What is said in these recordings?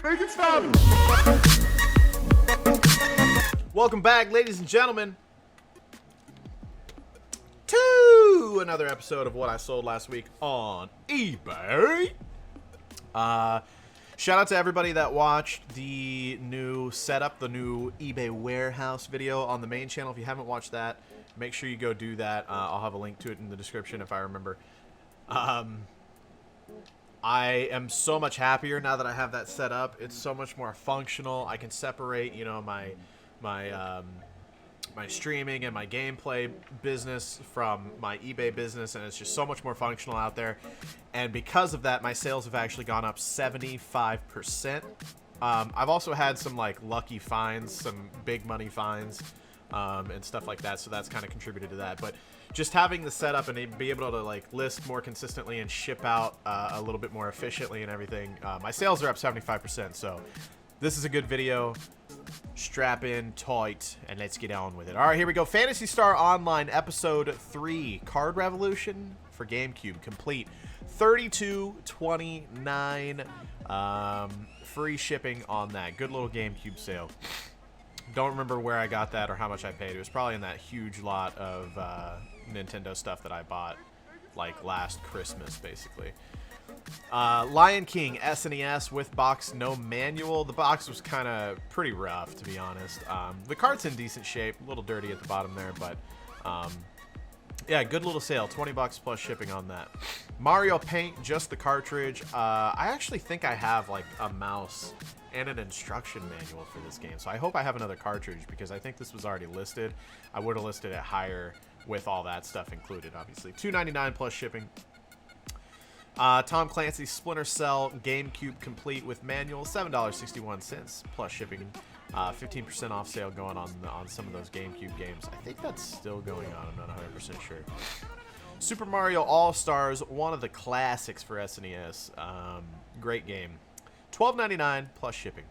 Make it stop! Welcome back, ladies and gentlemen, to another episode of What I Sold Last Week on eBay. Shout out to everybody that watched the new setup, the new eBay warehouse video on the main channel. If you haven't watched that, make sure you go do that. I'll have a link to it in the description if I remember. I am so much happier now that I have that set up. It's so much more functional. I can separate, you know, my streaming and my gameplay business from my eBay business, and it's just so much more functional out there. And because of that, my sales have actually gone up 75%. I've also had some like lucky finds, some big money finds, and stuff like that, so that's kind of contributed to that. But just having the setup and be able to like list more consistently and ship out a little bit more efficiently and everything, my sales are up 75%. So this is a good video. Strap in tight and let's get on with it. All right, here we go. Phantasy Star Online Episode 3, Card Revolution for GameCube, complete. $32.29. Free shipping on that. Good little GameCube sale. Don't remember where I got that or how much I paid. It was probably in that huge lot of Nintendo stuff that I bought like last Christmas, basically. Lion King SNES with box, no manual. The box was kind of pretty rough, to be honest. The cart's in decent shape, a little dirty at the bottom there, but yeah, good little sale. 20 bucks plus shipping on that. Mario Paint, just the cartridge. I actually think I have like a mouse and an instruction manual for this game, so I hope I have another cartridge because I think this was already listed. I would have listed it higher with all that stuff included, obviously. $2.99 plus shipping. Tom Clancy's Splinter Cell GameCube complete with manual, $7.61 plus shipping. 15% off sale going on some of those GameCube games. I think that's still going on. I'm not 100% sure. Super Mario All-Stars, one of the classics for SNES. Great game. $12.99 plus shipping.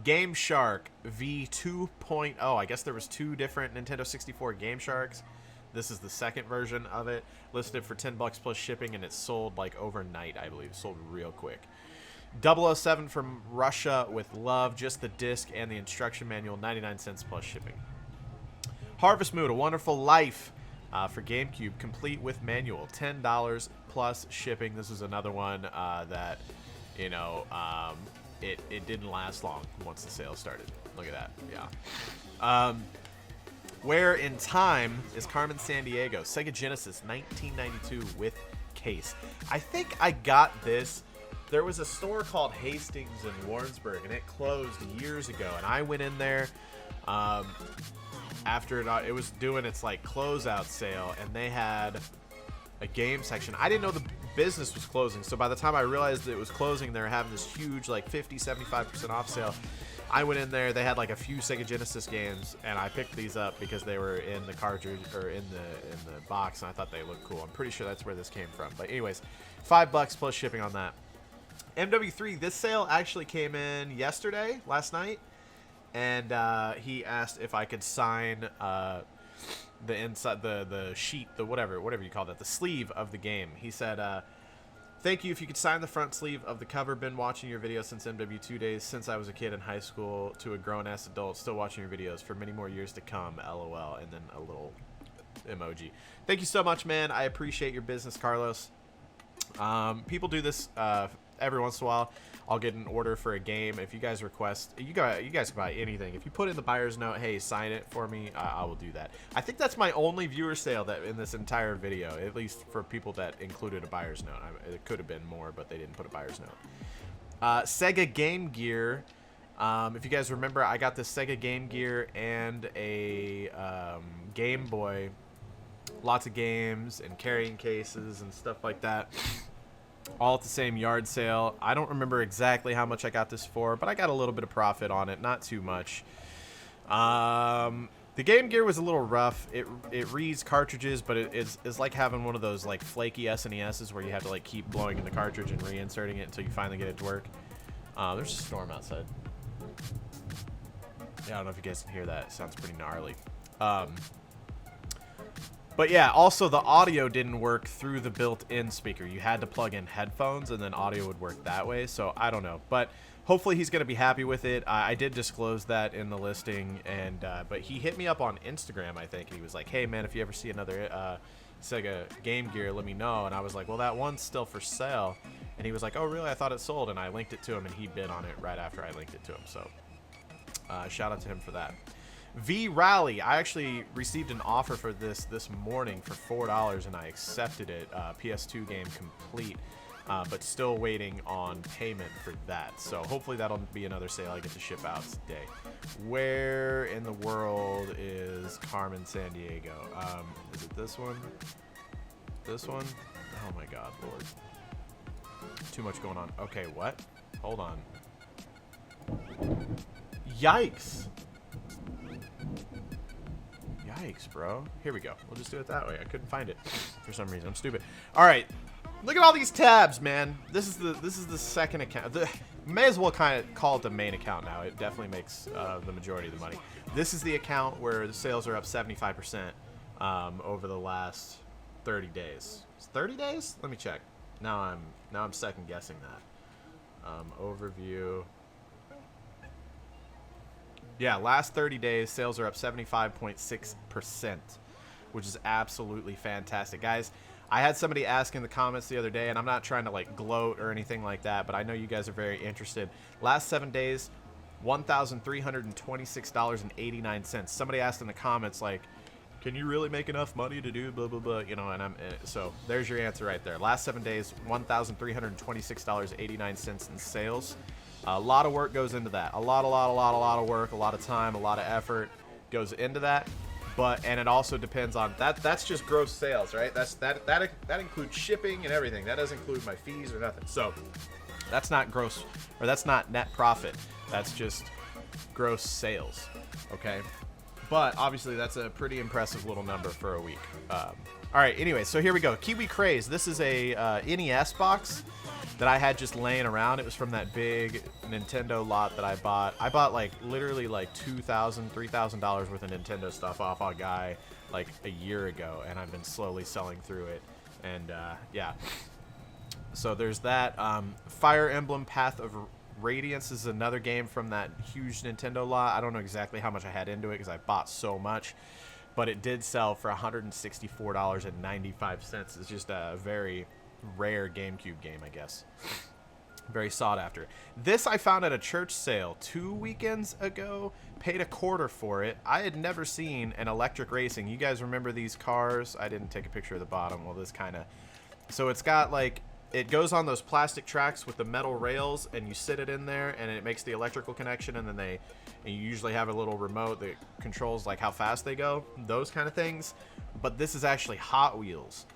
Game Shark V2.0. I guess there was two different Nintendo 64 Game Sharks. This is the second version of it, listed for 10 bucks plus shipping, and it sold like overnight, I believe. Sold real quick. 007 from Russia with love, just the disc and the instruction manual, 99 cents plus shipping. Harvest Moon, A Wonderful Life for GameCube, complete with manual, $10 plus shipping. This is another one that, you know, it didn't last long once the sale started. Look at that, yeah. Where in Time is Carmen Sandiego, Sega Genesis, 1992 with case. I think I got this. There was a store called Hastings in Warrensburg, and it closed years ago. And I went in there after it was doing its like closeout sale, and they had a game section. I didn't know the business was closing, so by the time I realized that it was closing, they were having this huge like 50-75% off sale. I went in there, they had like a few Sega Genesis games, and I picked these up because they were in the cartridge or in the box, and I thought they looked cool. I'm pretty sure that's where this came from. But anyways, 5 bucks plus shipping on that. MW3, this sale actually came in yesterday, last night, and he asked if I could sign the inside, the sheet, the whatever you call that, the sleeve of the game. He said, thank you. If you could sign the front sleeve of the cover. Been watching your videos since MW2 days, since I was a kid in high school to a grown-ass adult. Still watching your videos for many more years to come. LOL. And then a little emoji. Thank you so much, man. I appreciate your business, Carlos. People do this every once in a while. I'll get an order for a game. If you guys request, you guys can buy anything. If you put in the buyer's note, hey, sign it for me, I will do that. I think that's my only viewer sale that in this entire video, at least for people that included a buyer's note. It could have been more, but they didn't put a buyer's note. Sega Game Gear. If you guys remember, I got this Sega Game Gear and a Game Boy. Lots of games and carrying cases and stuff like that. All at the same yard sale. I don't remember exactly how much I got this for, but I got a little bit of profit on it. Not too much. The Game Gear was a little rough. It reads cartridges, but it's like having one of those like flaky SNESs where you have to like keep blowing in the cartridge and reinserting it until you finally get it to work. There's a storm outside. Yeah, I don't know if you guys can hear that. It sounds pretty gnarly. But yeah, also the audio didn't work through the built-in speaker. You had to plug in headphones and then audio would work that way. So I don't know, but hopefully he's going to be happy with it. I did disclose that in the listing, and but he hit me up on Instagram, I think. And he was like, hey man, if you ever see another Sega Game Gear, let me know. And I was like, well, that one's still for sale. And he was like, oh really, I thought it sold. And I linked it to him, and he bid on it right after I linked it to him. So shout out to him for that. V Rally, I actually received an offer for this morning for $4, and I accepted it. PS2 game complete, but still waiting on payment for that. So hopefully that'll be another sale I get to ship out today. Where in the world is Carmen San Diego? Is it this one? This one? Oh my God, Lord. Too much going on. Okay, what? Hold on. Yikes. Yikes, bro. Here we go. We'll just do it that way. I couldn't find it for some reason. I'm stupid. All right. Look at all these tabs, man. This is the second account. May as well kind of call it the main account now. It definitely makes the majority of the money. This is the account where the sales are up 75% over the last 30 days. 30 days? Let me check. Now I'm second guessing that. Overview. Yeah, last 30 days, sales are up 75.6%, which is absolutely fantastic. Guys, I had somebody ask in the comments the other day, and I'm not trying to like gloat or anything like that, but I know you guys are very interested. Last 7 days, $1,326.89. Somebody asked in the comments, like, can you really make enough money to do blah, blah, blah, you know, and so there's your answer right there. Last 7 days, $1,326.89 in sales. A lot of work goes into that. A lot of work, a lot of time, a lot of effort goes into that. And it also depends on that. That's just gross sales, right? That includes shipping and everything. That doesn't include my fees or nothing. So that's not gross, or that's not net profit. That's just gross sales. Okay. But obviously that's a pretty impressive little number for a week. All right. Anyway, so here we go. Kiwi Craze. This is a NES box that I had just laying around. It was from that big Nintendo lot that I bought. I bought like literally like $2,000, $3,000 worth of Nintendo stuff off a guy like a year ago, and I've been slowly selling through it. And yeah, so there's that. Fire Emblem Path of Radiance is another game from that huge Nintendo lot. I don't know exactly how much I had into it because I bought so much, but it did sell for $164.95. It's just a very rare GameCube game, I guess. Very sought after. This I found at a church sale 2 weekends ago. Paid $0.25 for it. I had never seen an electric racing. You guys remember these cars? I didn't take a picture of the bottom. Well, this kind of... So it's got like... It goes on those plastic tracks with the metal rails, and you sit it in there, and it makes the electrical connection, and then and you usually have a little remote that controls like how fast they go, those kind of things. But this is actually Hot Wheels.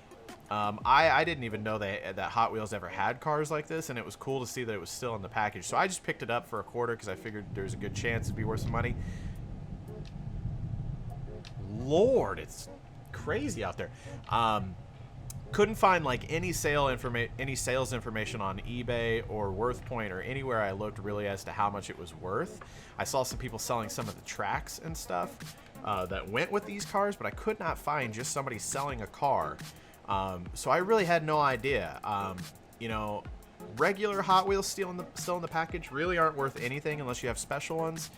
I didn't even know that Hot Wheels ever had cars like this, and it was cool to see that it was still in the package. So I just picked it up for $0.25 because I figured there's a good chance it'd be worth some money. Lord, it's crazy out there. Couldn't find like any sales information on eBay or WorthPoint or anywhere I looked really as to how much it was worth. I saw some people selling some of the tracks and stuff that went with these cars, but I could not find just somebody selling a car. So I really had no idea. You know, regular Hot Wheels still in the package really aren't worth anything unless you have special ones.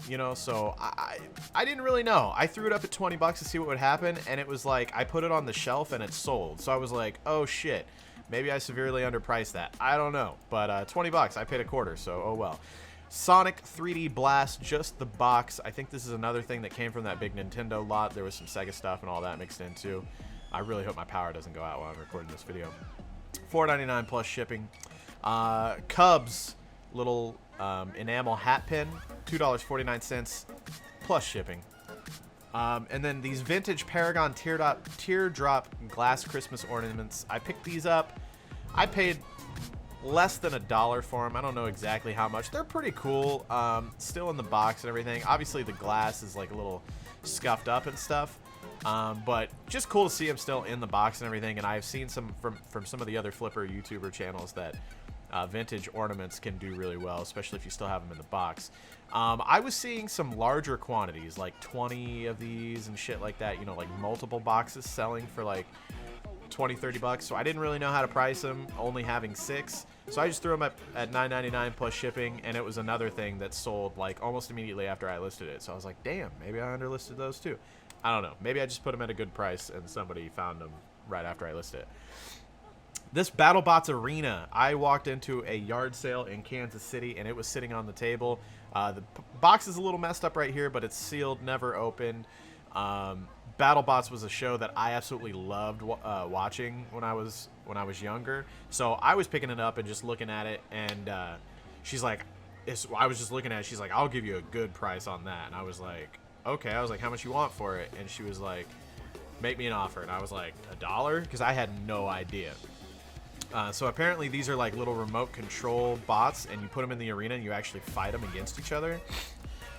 You know, so I didn't really know. I threw it up at $20 to see what would happen, and it was like I put it on the shelf and it sold. So I was like, oh shit, maybe I severely underpriced that. I don't know, but $20. I paid $0.25, so oh well. Sonic 3D Blast, just the box. I think this is another thing that came from that big Nintendo lot. There was some Sega stuff and all that mixed in too. I really hope my power doesn't go out while I'm recording this video. $4.99 plus shipping. Cubs little enamel hat pin, $2.49 plus shipping. And then these vintage Paragon teardrop glass Christmas ornaments. I picked these up. I paid less than $1 for them. I don't know exactly how much. They're pretty cool. Still in the box and everything. Obviously the glass is like a little scuffed up and stuff. But just cool to see them still in the box and everything. And I've seen some from some of the other flipper YouTuber channels that vintage ornaments can do really well, especially if you still have them in the box. I was seeing some larger quantities, like 20 of these and shit like that, you know, like multiple boxes selling for like 20, 30 bucks. So I didn't really know how to price them, only having 6. So I just threw them up at $9.99 plus shipping, and it was another thing that sold like almost immediately after I listed it. So I was like, damn, maybe I underlisted those too. I don't know. Maybe I just put them at a good price and somebody found them right after I listed it. This BattleBots Arena, I walked into a yard sale in Kansas City, and it was sitting on the table. The box is a little messed up right here, but it's sealed, never opened. BattleBots was a show that I absolutely loved watching when I was younger. So I was picking it up and just looking at it, and she's like, I was just looking at it. She's like, I'll give you a good price on that. And I was like, okay. I was like, how much you want for it? And she was like, make me an offer. And I was like, $1? Because I had no idea. So apparently these are like little remote control bots, and you put them in the arena and you actually fight them against each other.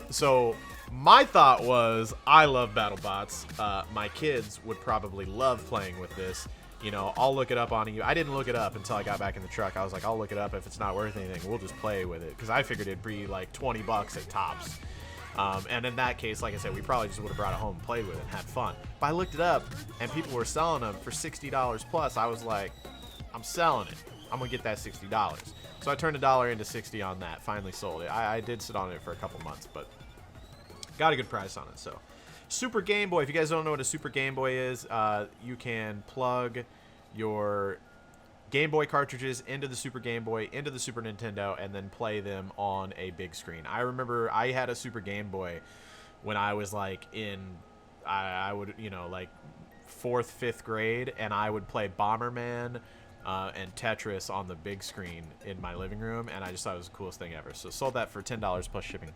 So my thought was, I love BattleBots. My kids would probably love playing with this. You know, I'll look it up on you. I didn't look it up until I got back in the truck. I was like, I'll look it up. If it's not worth anything, we'll just play with it. Because I figured it'd be like 20 bucks at tops. And in that case, like I said, we probably just would have brought it home and played with it and had fun. But I looked it up, and people were selling them for $60 plus. I was like, I'm selling it. I'm going to get that $60. So I turned $1 into 60 on that. Finally sold it. I did sit on it for a couple months, but got a good price on it. So Super Game Boy. If you guys don't know what a Super Game Boy is, you can plug your Game Boy cartridges into the Super Game Boy, into the Super Nintendo, and then play them on a big screen. I remember I had a Super Game Boy when I was like in, I would, you know, like 4th, 5th grade, and I would play Bomberman and Tetris on the big screen in my living room, and I just thought it was the coolest thing ever. So sold that for $10 plus shipping.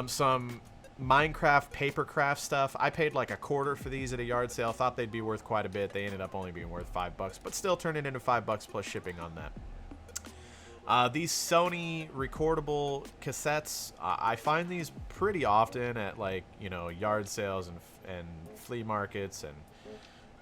Some Minecraft papercraft stuff. I paid like $1/4 for these at a yard sale. Thought they'd be worth quite a bit. They ended up only being worth $5, but still turned it into $5 plus shipping on that. These Sony recordable cassettes, I find these pretty often at like, you know, yard sales and flea markets and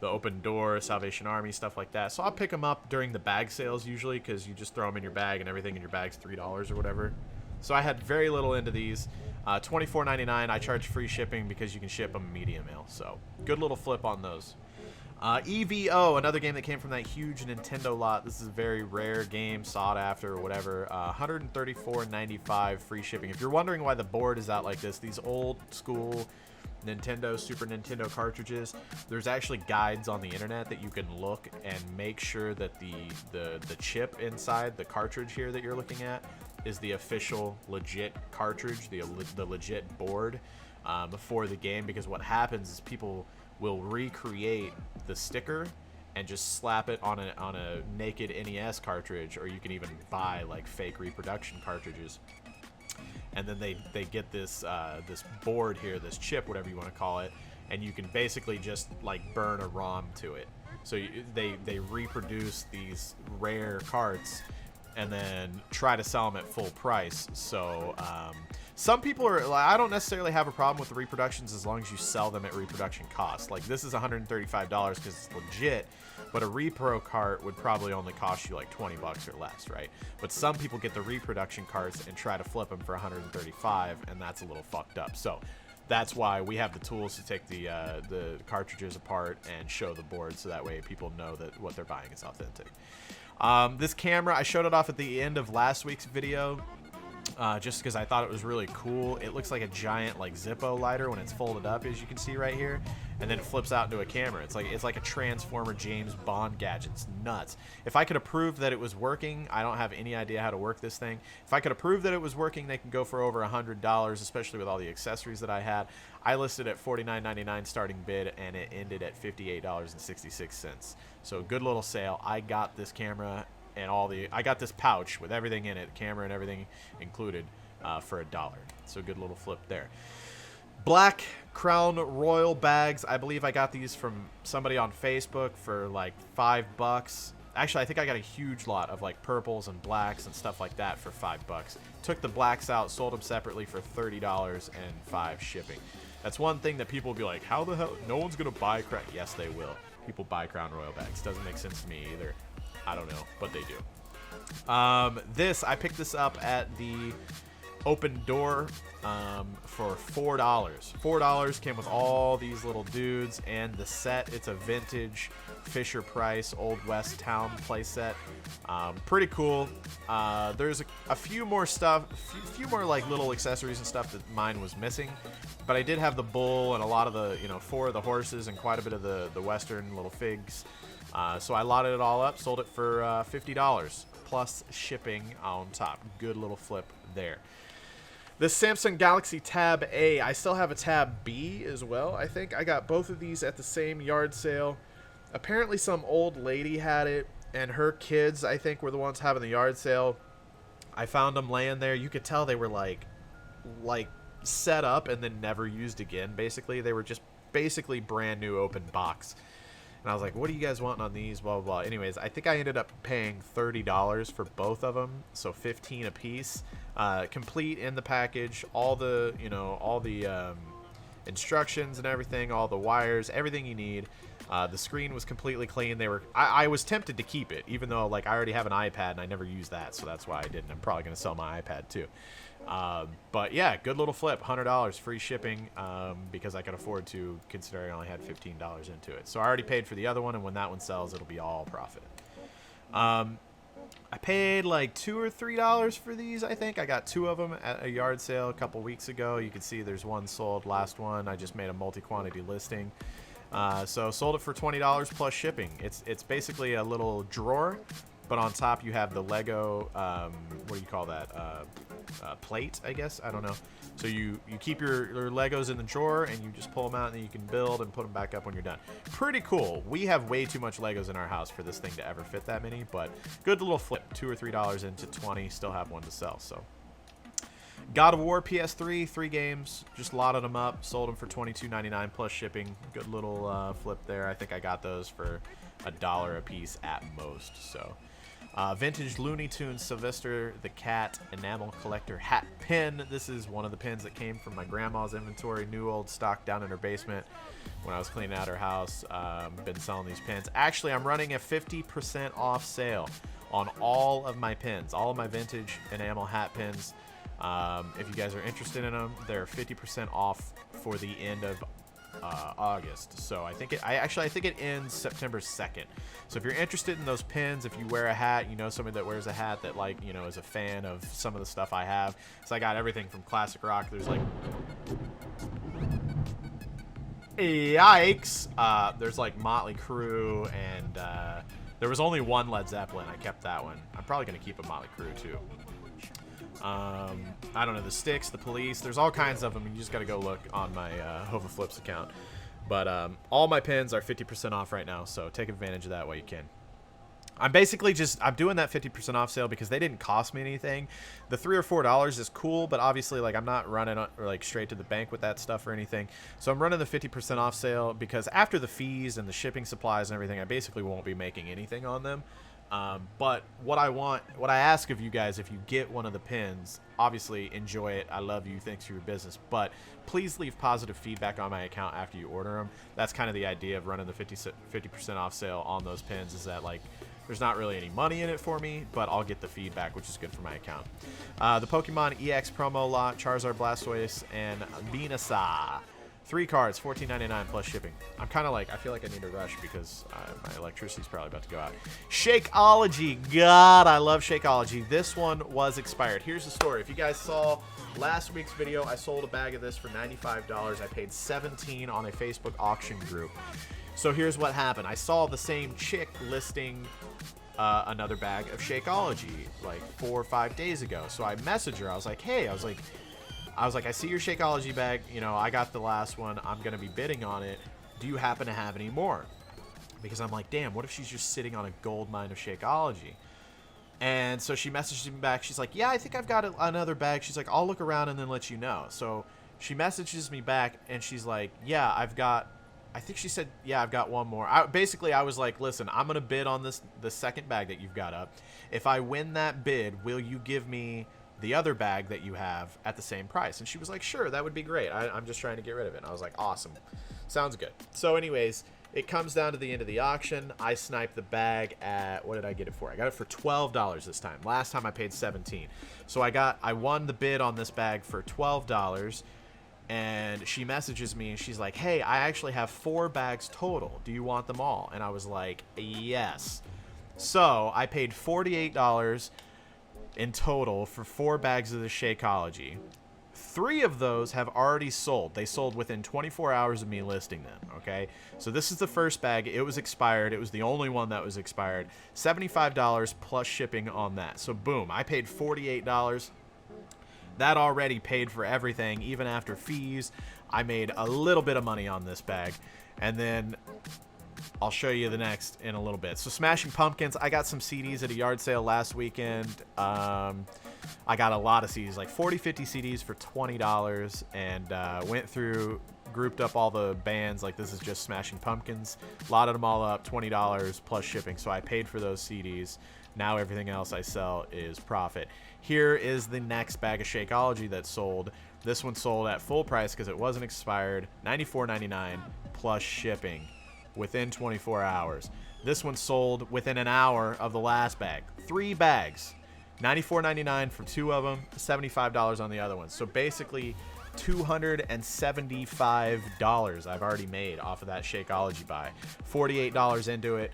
the Open Door, Salvation Army, stuff like that. So I'll pick them up during the bag sales usually, because you just throw them in your bag and everything in your bag's $3 or whatever. So I had very little into these. $24.99. I charge free shipping because you can ship them media mail. So good little flip on those. EVO, another game that came from that huge Nintendo lot. This is a very rare game, sought after or whatever. $134.95 free shipping. If you're wondering why the board is out like this, these old school Nintendo, Super Nintendo cartridges, there's actually guides on the internet that you can look and make sure that the chip inside the cartridge here that you're looking at is the official legit cartridge, the legit board before the game, because what happens is people will recreate the sticker and just slap it on a naked NES cartridge, or you can even buy like fake reproduction cartridges. And then they get this this board here, this chip, whatever you want to call it, and you can basically just like burn a ROM to it. So they reproduce these rare carts and then try to sell them at full price. So some people are, I don't necessarily have a problem with the reproductions as long as you sell them at reproduction cost. Like this is $135 because it's legit, but a repro cart would probably only cost you like 20 bucks or less, right? But some people get the reproduction carts and try to flip them for 135, and that's a little fucked up. So that's why we have the tools to take the cartridges apart and show the board, so that way people know that what they're buying is authentic. This camera, I showed it off at the end of last week's video. Just because I thought it was really cool. It looks like a giant like Zippo lighter when it's folded up, as you can see right here, and then it flips out into a camera. It's like a Transformer James Bond gadget. It's nuts. If I could have proved that it was working, I don't have any idea how to work this thing. If I could have proved that it was working, they can go for over $100, especially with all the accessories that I had. I listed at $49.99 starting bid, and it ended at $58.66. So good little sale. I got this camera and I got this pouch with everything in it, camera and everything included, for $1. So good little flip there. Black Crown Royal bags. I believe I got these from somebody on Facebook for like $5. Actually, I think I got a huge lot of like purples and blacks and stuff like that for $5. Took the blacks out, sold them separately for $30 and $5 shipping. That's one thing that people will be like, how the hell? No one's gonna buy Crown. Yes, they will. People buy Crown Royal bags. Doesn't make sense to me either. I don't know, but they do. I picked this up at the Open Door for $4. $4 came with all these little dudes and the set. It's a vintage Fisher Price Old West Town playset. Pretty cool. There's a few more stuff, a few more like little accessories and stuff that mine was missing. But I did have the bull and a lot of the, 4 of the horses and quite a bit of the western little figs. So I lotted it all up, sold it for $50 plus shipping on top. Good little flip there. The Samsung Galaxy Tab A. I still have a Tab B as well, I think. I got both of these at the same yard sale. Apparently some old lady had it, and her kids, I think, were the ones having the yard sale. I found them laying there. You could tell they were like set up and then never used again, basically. They were just basically brand new open box. And I was like, what do you guys want on these? Blah, blah, blah. Anyways, I think I ended up paying $30 for both of them. So $15 a piece. Complete in the package. All the, instructions and everything. All the wires. Everything you need. The screen was completely clean. I was tempted to keep it. Even though, I already have an iPad and I never use that. So that's why I didn't. I'm probably going to sell my iPad too. But yeah, good little flip. $100 free shipping because I could afford to, considering I only had $15 into it. So I already paid for the other one, and when that one sells, it'll be all profit. I paid like $2 or $3 for these, I think. I got 2 of them at a yard sale a couple weeks ago. You can see there's one sold. Last one, I just made a multi-quantity listing. So sold it for $20 plus shipping. It's basically a little drawer, but on top you have the Lego, what do you call that? Plate, I guess. I don't know. So you keep your Legos in the drawer and you just pull them out and then you can build and put them back up when you're done. Pretty cool. We have way too much Legos in our house for this thing to ever fit that many, but good little flip. $2 or $3 into 20, still have one to sell. So God of War PS3, 3 games, just lotted them up, sold them for $22.99 plus shipping. Good little flip there. I think I got those for $1 a piece at most. So vintage Looney Tunes Sylvester the Cat enamel collector hat pin. This is one of the pins that came from my grandma's inventory, new old stock down in her basement when I was cleaning out her house. Been selling these pins. Actually, I'm running a 50% off sale on all of my pins, all of my vintage enamel hat pins. If you guys are interested in them, they're 50% off for the end of August. So I think it ends September 2nd. So if you're interested in those pins, if you wear a hat, somebody that wears a hat that is a fan of some of the stuff I have. So I got everything from classic rock. There's yikes. There's Motley Crue, and there was only one Led Zeppelin. I kept that one. I'm probably gonna keep a Motley Crue too. I don't know, the Styx, the Police, there's all kinds of them. You just got to go look on my Hova Flips account. But all my pins are 50% off right now, so take advantage of that while you can. I'm basically I'm doing that 50% off sale because they didn't cost me anything. The $3 or $4 is cool, but obviously I'm not running straight to the bank with that stuff or anything. So I'm running the 50% off sale because after the fees and the shipping supplies and everything, I basically won't be making anything on them. But what I ask of you guys, if you get one of the pins, obviously enjoy it. I love you. Thanks for your business. But please leave positive feedback on my account after you order them. That's kind of the idea of running the 50% off sale on those pins, is that there's not really any money in it for me, but I'll get the feedback, which is good for my account. The Pokemon EX promo lot, Charizard, Blastoise, and Venusaur. 3 cards, $14.99 plus shipping. I'm kind of I feel like I need to rush because my electricity's probably about to go out. Shakeology. God, I love Shakeology. This one was expired. Here's the story. If you guys saw last week's video, I sold a bag of this for $95. I paid $17 on a Facebook auction group. So here's what happened. I saw the same chick listing another bag of Shakeology 4 or 5 days ago. So I messaged her. I was like, hey, I see your Shakeology bag. I got the last one. I'm going to be bidding on it. Do you happen to have any more? Because I'm like, damn, what if she's just sitting on a gold mine of Shakeology? And so she messaged me back. She's like, yeah, I think I've got another bag. She's like, I'll look around and then let you know. So she messages me back and she's like, yeah, I've got one more. I was like, listen, I'm going to bid on the second bag that you've got up. If I win that bid, will you give me the other bag that you have at the same price? And she was like, sure, that would be great. I'm just trying to get rid of it. And I was like, awesome. Sounds good. So anyways, It comes down to the end of the auction. I sniped the bag at, what did I get it for? I got it for $12 this time. Last time I paid $17. So I won the bid on this bag for $12. And she messages me and she's like, hey, I actually have 4 bags total. Do you want them all? And I was like, yes. So I paid $48 in total for 4 bags of the Shakeology. 3 of those have already sold. They sold within 24 hours of me listing them, okay? So this is the first bag. It was expired. It was the only one that was expired. $75 plus shipping on that. So boom, I paid $48. That already paid for everything, even after fees. I made a little bit of money on this bag. And then I'll show you the next in a little bit. So Smashing Pumpkins, I got some CDs at a yard sale last weekend. I got a lot of CDs, like 40, 50 CDs for $20, and went through, grouped up all the bands. Like, this is just Smashing Pumpkins. Lotted them all up, $20 plus shipping. So I paid for those CDs. Now everything else I sell is profit. Here is the next bag of Shakeology that sold. This one sold at full price because it wasn't expired, $94.99 plus shipping within 24 hours. This one sold within an hour of the last bag. 3 bags, $94.99 for 2 of them, $75 on the other one. So basically $275 I've already made off of that Shakeology buy. $48 into it,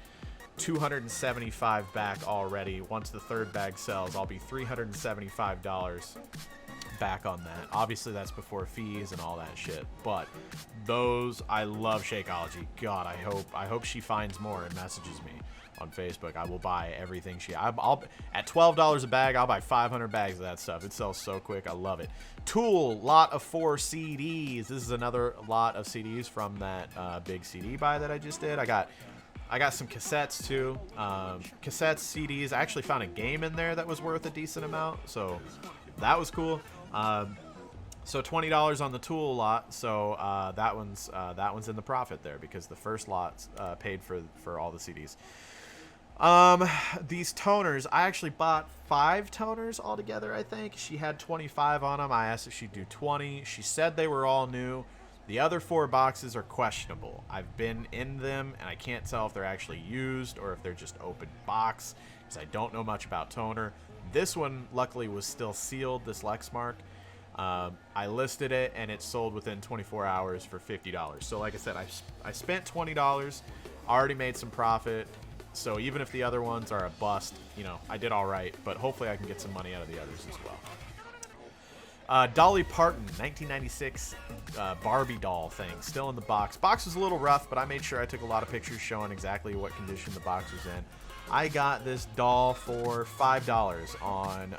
$275 back already. Once the 3rd bag sells, I'll be $375 back on that. Obviously that's before fees and all that shit, but those, I love Shakeology. God, I hope she finds more and messages me on Facebook. I will buy everything I'll at $12 a bag, I'll buy 500 bags of that stuff. It sells so quick. I love it. Tool, lot of 4 CDs. This is another lot of CDs from that big CD buy that I just did. I got some cassettes too. Cassettes, CDs. I actually found a game in there that was worth a decent amount, so that was cool. So $20 on the Tool lot. So that one's in the profit there because the first lot paid for all the CDs. These toners, I actually bought 5 toners altogether. I think she had 25 on them. I asked if she'd do 20. She said they were all new. The other 4 boxes are questionable. I've been in them, and I can't tell if they're actually used or if they're just open box, because I don't know much about toner. This one, luckily, was still sealed, this Lexmark. I listed it, and it sold within 24 hours for $50. So, like I said, I spent $20, already made some profit. So even if the other ones are a bust, you know, I did all right. But hopefully I can get some money out of the others as well. Dolly Parton, 1996 Barbie doll thing, still in the box. Box was a little rough, but I made sure I took a lot of pictures showing exactly what condition the box was in. I got this doll for $5 on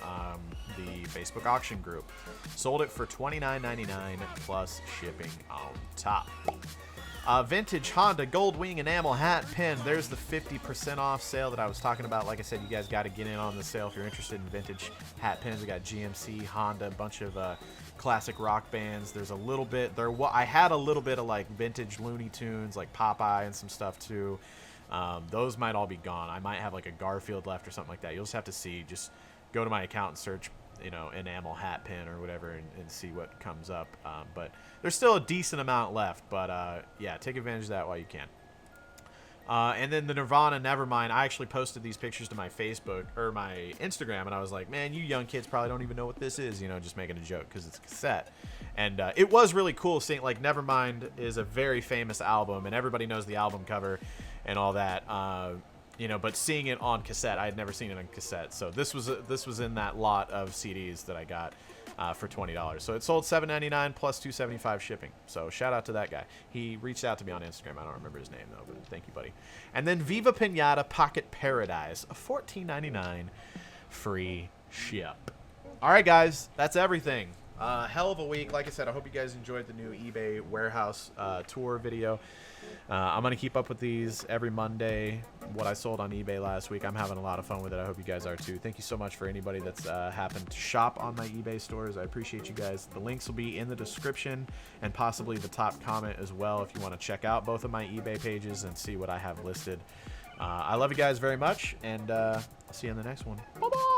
the Facebook auction group. Sold it for $29.99 plus shipping on top. Vintage Honda Gold Wing Enamel Hat Pin. There's the 50% off sale that I was talking about. Like I said, you guys got to get in on the sale if you're interested in vintage hat pins. We got GMC, Honda, a bunch of classic rock bands. There's a little bit there. I had a little bit of like vintage Looney Tunes, like Popeye and some stuff too. Those might all be gone. I might have like a Garfield left or something like that. You'll just have to see. Just go to my account and search, you know, enamel hat pin or whatever, and see what comes up. But there's still a decent amount left. But yeah, take advantage of that while you can. And then the Nirvana Nevermind. I actually posted these pictures to my Facebook or my Instagram, and I was like, man, you young kids probably don't even know what this is, you know, just making a joke because it's a cassette. And it was really cool seeing, like, Nevermind is a very famous album, and everybody knows the album cover and all that. You know, but seeing it on cassette, I had never seen it on cassette. So this was in that lot of CDs that I got for $20. So it sold $7.99 plus $2.75 shipping. So shout out to that guy. He reached out to me on Instagram. I don't remember his name though, but thank you, buddy. And then Viva Pinata Pocket Paradise, $14.99 free ship. All right, guys, that's everything. Hell of a week. Like I said, I hope you guys enjoyed the new eBay warehouse tour video. I'm going to keep up with these every Monday, what I sold on eBay last week. I'm having a lot of fun with it. I hope you guys are too. Thank you so much for anybody that's happened to shop on my eBay stores. I appreciate you guys. The links will be in the description and possibly the top comment as well if you want to check out both of my eBay pages and see what I have listed. I love you guys very much, and I'll see you in the next one. Bye-bye!